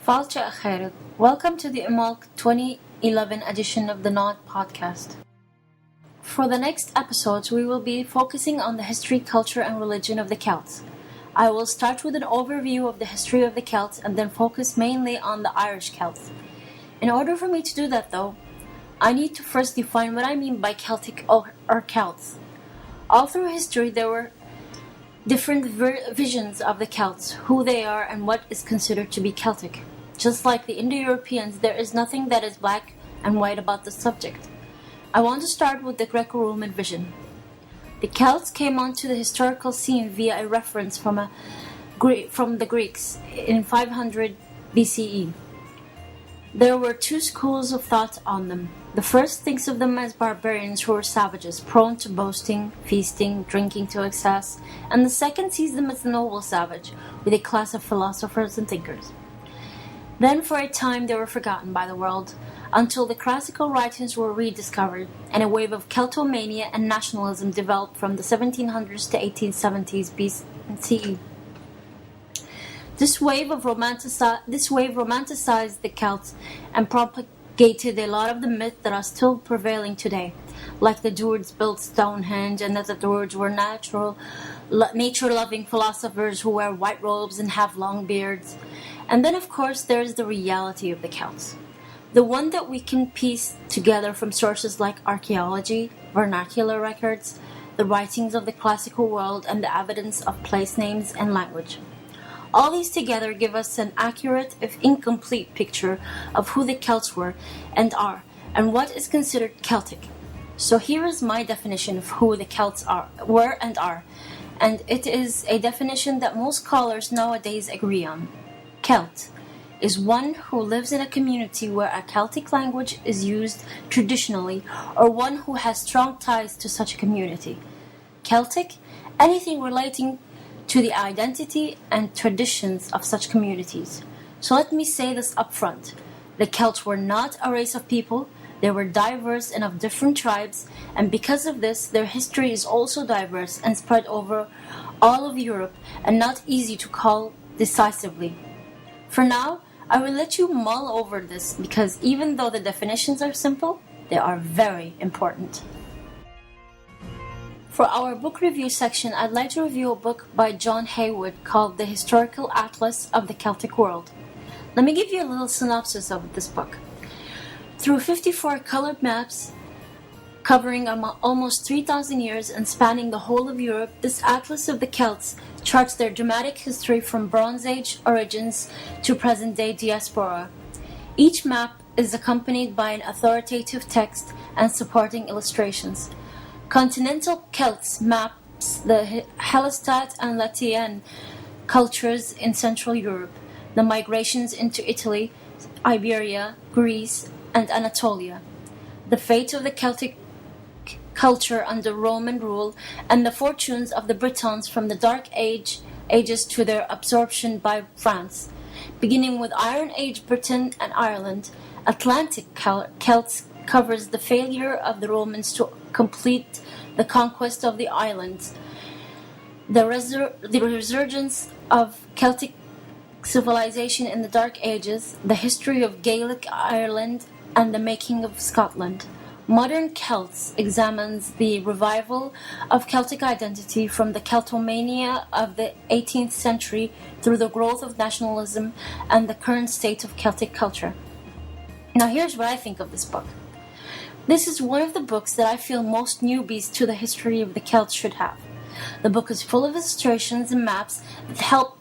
Falcha Akhirat. Welcome to the Imbolc 2011 edition of the NODCast. For the next episodes, we will be focusing on the history, culture, and religion of the Celts. I will start with an overview of the history of the Celts and then focus mainly on the Irish Celts. In order for me to do that, though, I need to first define what I mean by Celtic or Celts. All through history, there were different visions of the Celts, who they are, and what is considered to be Celtic. Just like the Indo-Europeans, there is nothing that is black and white about the subject. I want to start with the Greco-Roman vision. The Celts came onto the historical scene via a reference from the Greeks in 500 BCE. There were two schools of thought on them. The first thinks of them as barbarians who were savages, prone to boasting, feasting, drinking to excess, and the second sees them as the noble savage, with a class of philosophers and thinkers. Then for a time they were forgotten by the world, until the classical writings were rediscovered, and a wave of Celtomania and nationalism developed from the 1700s to 1870s BCE. This wave romanticized the Celts and propagated a lot of the myths that are still prevailing today, like the Druids built Stonehenge and that the Druids were nature-loving philosophers who wear white robes and have long beards. And then, of course, there is the reality of the Celts, the one that we can piece together from sources like archaeology, vernacular records, the writings of the classical world, and the evidence of place names and language. All these together give us an accurate, if incomplete, picture of who the Celts were and are, and what is considered Celtic. So here is my definition of who the Celts were and are, and it is a definition that most scholars nowadays agree on. Celt is one who lives in a community where a Celtic language is used traditionally, or one who has strong ties to such a community. Celtic, anything relating to the identity and traditions of such communities. So let me say this up front. The Celts were not a race of people. They were diverse and of different tribes, and because of this, their history is also diverse and spread over all of Europe and not easy to call decisively. For now, I will let you mull over this because even though the definitions are simple, they are very important. For our book review section, I'd like to review a book by John Haywood called The Historical Atlas of the Celtic World. Let me give you a little synopsis of this book. Through 54 colored maps covering almost 3,000 years and spanning the whole of Europe, this Atlas of the Celts charts their dramatic history from Bronze Age origins to present-day diaspora. Each map is accompanied by an authoritative text and supporting illustrations. Continental Celts maps the Hellestat and Latian cultures in Central Europe, the migrations into Italy, Iberia, Greece, and Anatolia, the fate of the Celtic culture under Roman rule, and the fortunes of the Britons from the Dark Ages to their absorption by France. Beginning with Iron Age Britain and Ireland, Atlantic Celts covers the failure of the Romans to complete the conquest of the islands, the resurgence of Celtic civilization in the Dark Ages, the history of Gaelic Ireland, and the making of Scotland. Modern Celts examines the revival of Celtic identity from the Celtomania of the 18th century through the growth of nationalism and the current state of Celtic culture. Now here's what I think of this book. This is one of the books that I feel most newbies to the history of the Celts should have. The book is full of illustrations and maps that help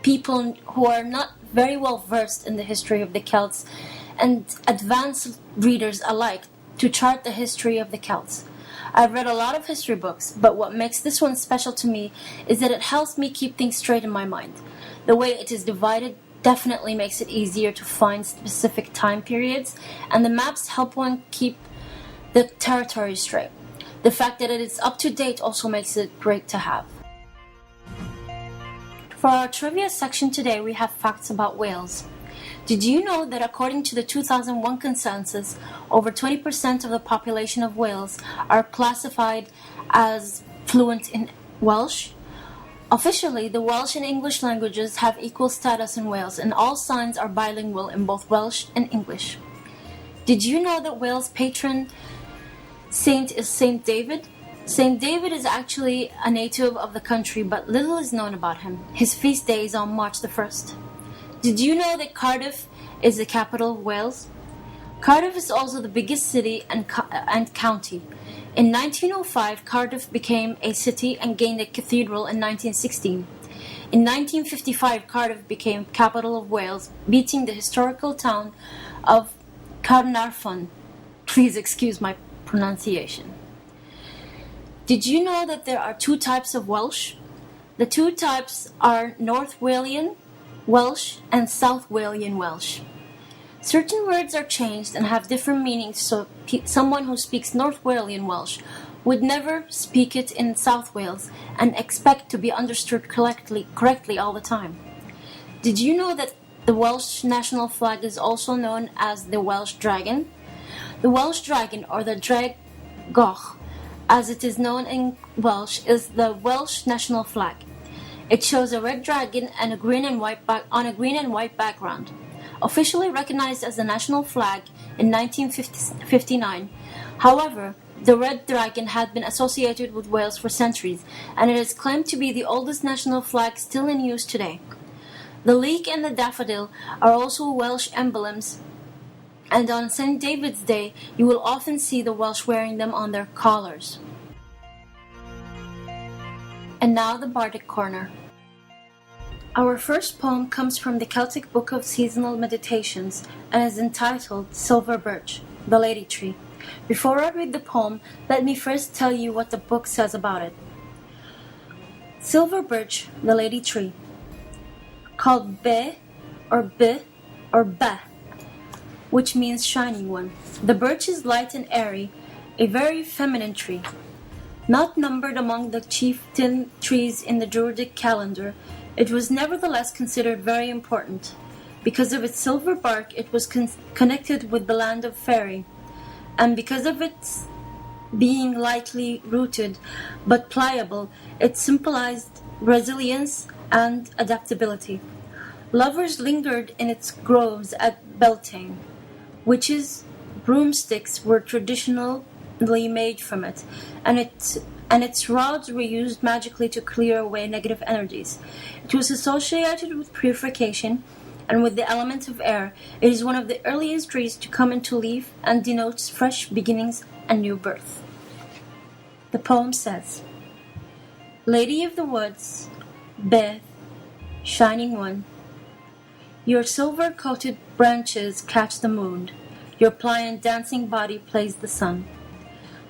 people who are not very well versed in the history of the Celts and advanced readers alike to chart the history of the Celts. I've read a lot of history books, but what makes this one special to me is that it helps me keep things straight in my mind. The way it is divided definitely makes it easier to find specific time periods, and the maps help one keep the territory straight. The fact that it is up to date also makes it great to have. For our trivia section today, we have facts about Wales. Did you know that according to the 2001 census, over 20% of the population of Wales are classified as fluent in Welsh? Officially, the Welsh and English languages have equal status in Wales, and all signs are bilingual in both Welsh and English. Did you know that Wales' patron saint is Saint David? Saint David is actually a native of the country, but little is known about him. His feast day is on March the 1st. Did you know that Cardiff is the capital of Wales? Cardiff is also the biggest city and county. In 1905, Cardiff became a city and gained a cathedral in 1916. In 1955, Cardiff became capital of Wales, beating the historical town of Carnarvon. Please excuse my pronunciation. Did you know that there are two types of Welsh? The two types are North Walian Welsh and South Walian Welsh. Certain words are changed and have different meanings, so someone who speaks North Walian Welsh would never speak it in South Wales and expect to be understood correctly all the time. Did you know that the Welsh national flag is also known as the Welsh Dragon? The Welsh Dragon, or the Dreg Goch, as it is known in Welsh, is the Welsh national flag. It shows a red dragon and a green and white on a green and white background. Officially recognized as the national flag in 1959, however, the red dragon had been associated with Wales for centuries, and it is claimed to be the oldest national flag still in use today. The leek and the daffodil are also Welsh emblems, and on St. David's Day, you will often see the Welsh wearing them on their collars. And now the Bardic Corner. Our first poem comes from the Celtic Book of Seasonal Meditations and is entitled Silver Birch, the Lady Tree. Before I read the poem, let me first tell you what the book says about it. Silver Birch, the Lady Tree, called Be or Ba, which means shining one. The birch is light and airy, a very feminine tree. Not numbered among the chieftain trees in the Druidic calendar, it was nevertheless considered very important. Because of its silver bark, it was connected with the land of Faerie, and because of its being lightly rooted but pliable, it symbolized resilience and adaptability. Lovers lingered in its groves at Beltane. Witches' broomsticks were traditionally made from it, and its rods were used magically to clear away negative energies. It was associated with purification and with the element of air. It is one of the earliest trees to come into leaf and denotes fresh beginnings and new birth. The poem says, Lady of the woods, Beth, shining one, your silver-coated branches catch the moon, your pliant dancing body plays the sun.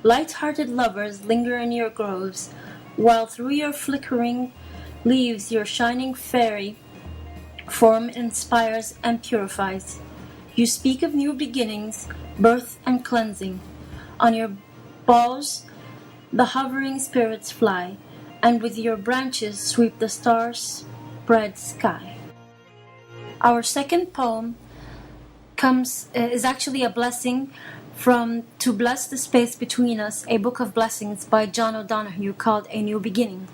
Light-hearted lovers linger in your groves, while through your flickering leaves your shining fairy form inspires and purifies. You speak of new beginnings, birth and cleansing. On your boughs the hovering spirits fly, and with your branches sweep the star-spread sky. Our second poem is actually a blessing from To Bless the Space Between Us, a book of blessings by John O'Donohue called A New Beginning.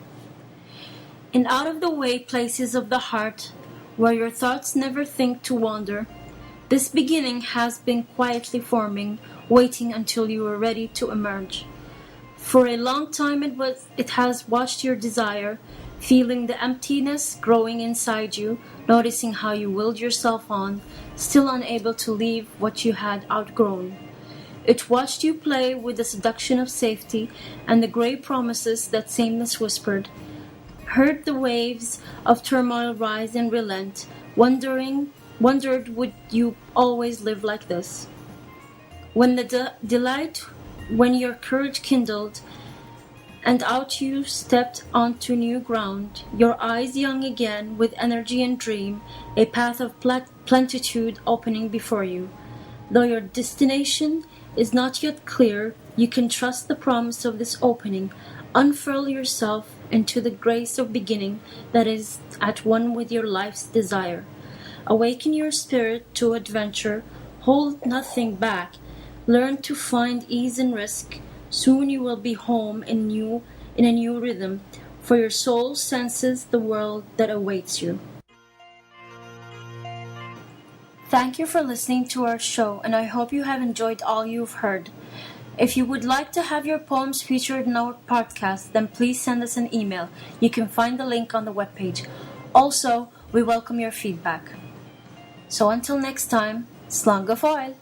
In out-of-the-way places of the heart, where your thoughts never think to wander, this beginning has been quietly forming, waiting until you are ready to emerge. For a long time it has watched your desire, feeling the emptiness growing inside you, noticing how you willed yourself on, still unable to leave what you had outgrown. It watched you play with the seduction of safety and the grey promises that sameness whispered, heard the waves of turmoil rise and relent, wondered would you always live like this. When the delight, when your courage kindled, and out you stepped onto new ground, your eyes young again with energy and dream, a path of plenitude opening before you. Though your destination is not yet clear, you can trust the promise of this opening. Unfurl yourself into the grace of beginning that is at one with your life's desire. Awaken your spirit to adventure, hold nothing back, learn to find ease in risk. Soon you will be home in a new rhythm, for your soul senses the world that awaits you. Thank you for listening to our show, and I hope you have enjoyed all you've heard. If you would like to have your poems featured in our podcast, then please send us an email. You can find the link on the webpage. Also, we welcome your feedback. So until next time, Slanga foil!